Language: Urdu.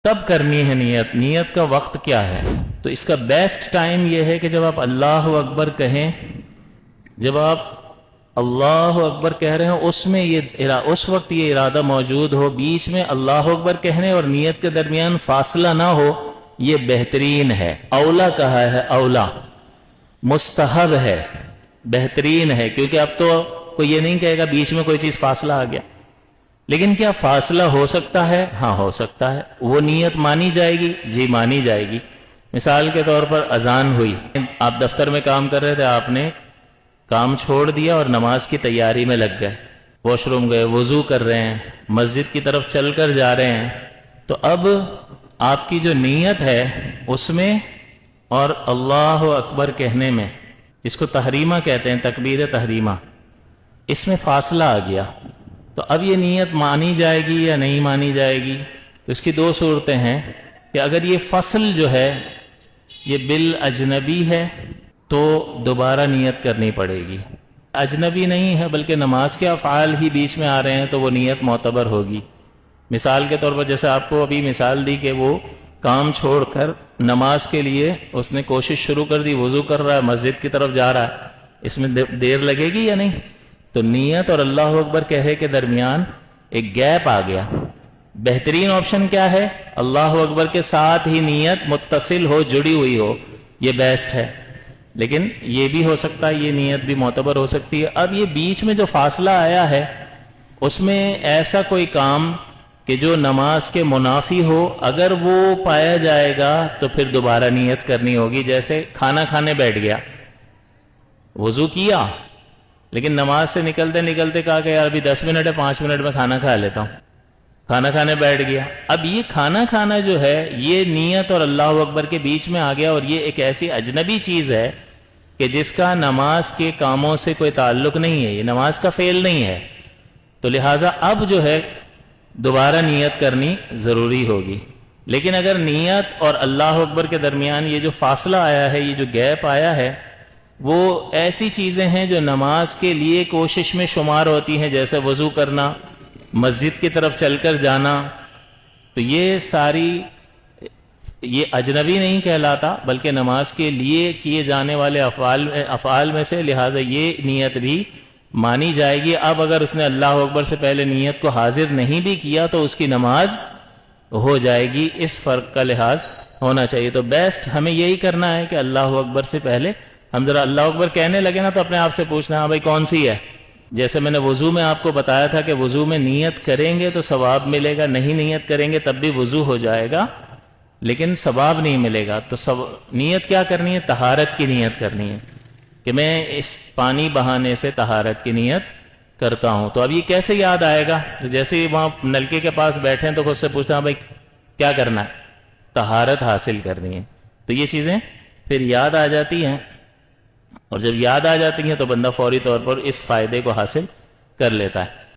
کب کرنی ہے نیت؟ نیت کا وقت کیا ہے؟ تو اس کا بیسٹ ٹائم یہ ہے کہ جب آپ اللہ اکبر کہیں، جب آپ اللہ اکبر کہہ رہے ہیں اس وقت یہ ارادہ موجود ہو، بیچ میں اللہ اکبر کہنے اور نیت کے درمیان فاصلہ نہ ہو، یہ بہترین ہے، اولا کہا ہے، اولا مستحب ہے، بہترین ہے، کیونکہ اب تو کوئی یہ نہیں کہے گا بیچ میں کوئی چیز فاصلہ آ گیا۔ لیکن کیا فاصلہ ہو سکتا ہے؟ ہاں ہو سکتا ہے۔ وہ نیت مانی جائے گی؟ جی مانی جائے گی۔ مثال کے طور پر اذان ہوئی، آپ دفتر میں کام کر رہے تھے، آپ نے کام چھوڑ دیا اور نماز کی تیاری میں لگ گئے، واش روم گئے، وضو کر رہے ہیں، مسجد کی طرف چل کر جا رہے ہیں، تو اب آپ کی جو نیت ہے اس میں اور اللہ اکبر کہنے میں، اس کو تحریمہ کہتے ہیں، تکبیر تحریمہ، اس میں فاصلہ آ گیا، تو اب یہ نیت مانی جائے گی یا نہیں مانی جائے گی؟ تو اس کی دو صورتیں ہیں کہ اگر یہ فصل جو ہے یہ بالاجنبی ہے تو دوبارہ نیت کرنی پڑے گی، اجنبی نہیں ہے بلکہ نماز کے افعال ہی بیچ میں آ رہے ہیں تو وہ نیت معتبر ہوگی۔ مثال کے طور پر جیسے آپ کو ابھی مثال دی کہ وہ کام چھوڑ کر نماز کے لیے اس نے کوشش شروع کر دی، وضو کر رہا ہے، مسجد کی طرف جا رہا ہے، اس میں دیر لگے گی یا نہیں؟ تو نیت اور اللہ اکبر کہے کے درمیان ایک گیپ آ گیا۔ بہترین آپشن کیا ہے؟ اللہ اکبر کے ساتھ ہی نیت متصل ہو، جڑی ہوئی ہو، یہ بیسٹ ہے۔ لیکن یہ بھی ہو سکتا ہے، یہ نیت بھی معتبر ہو سکتی ہے۔ اب یہ بیچ میں جو فاصلہ آیا ہے اس میں ایسا کوئی کام کہ جو نماز کے منافی ہو، اگر وہ پایا جائے گا تو پھر دوبارہ نیت کرنی ہوگی۔ جیسے کھانا کھانے بیٹھ گیا، وضو کیا، لیکن نماز سے نکلتے نکلتے کہا کہ یار ابھی 10 منٹ ہے، 5 منٹ میں کھانا کھا لیتا ہوں، کھانا کھانے بیٹھ گیا۔ اب یہ کھانا کھانا جو ہے یہ نیت اور اللہ اکبر کے بیچ میں آ گیا، اور یہ ایک ایسی اجنبی چیز ہے کہ جس کا نماز کے کاموں سے کوئی تعلق نہیں ہے، یہ نماز کا فعل نہیں ہے، تو لہٰذا اب جو ہے دوبارہ نیت کرنی ضروری ہوگی۔ لیکن اگر نیت اور اللہ اکبر کے درمیان یہ جو فاصلہ آیا ہے، یہ جو گیپ آیا ہے، وہ ایسی چیزیں ہیں جو نماز کے لیے کوشش میں شمار ہوتی ہیں، جیسے وضو کرنا، مسجد کی طرف چل کر جانا، تو یہ ساری یہ اجنبی نہیں کہلاتا بلکہ نماز کے لیے کیے جانے والے افعال میں سے، لہٰذا یہ نیت بھی مانی جائے گی۔ اب اگر اس نے اللہ اکبر سے پہلے نیت کو حاضر نہیں بھی کیا تو اس کی نماز ہو جائے گی، اس فرق کا لحاظ ہونا چاہیے۔ تو بیسٹ ہمیں یہی کرنا ہے کہ اللہ اکبر سے پہلے ہم ذرا اللہ اکبر کہنے لگے نا تو اپنے آپ سے پوچھنا، ہاں بھائی کون سی ہے؟ جیسے میں نے وضو میں آپ کو بتایا تھا کہ وضو میں نیت کریں گے تو ثواب ملے گا، نہیں نیت کریں گے تب بھی وضو ہو جائے گا لیکن ثواب نہیں ملے گا۔ تو نیت کیا کرنی ہے؟ طہارت کی نیت کرنی ہے کہ میں اس پانی بہانے سے طہارت کی نیت کرتا ہوں۔ تو اب یہ کیسے یاد آئے گا؟ تو جیسے ہی وہاں نلکے کے پاس بیٹھے ہیں تو خود سے پوچھنا، بھائی کیا کرنا ہے؟ طہارت حاصل کرنی ہے۔ تو یہ چیزیں پھر یاد آ جاتی ہیں، اور جب یاد آ جاتی ہیں تو بندہ فوری طور پر اس فائدے کو حاصل کر لیتا ہے۔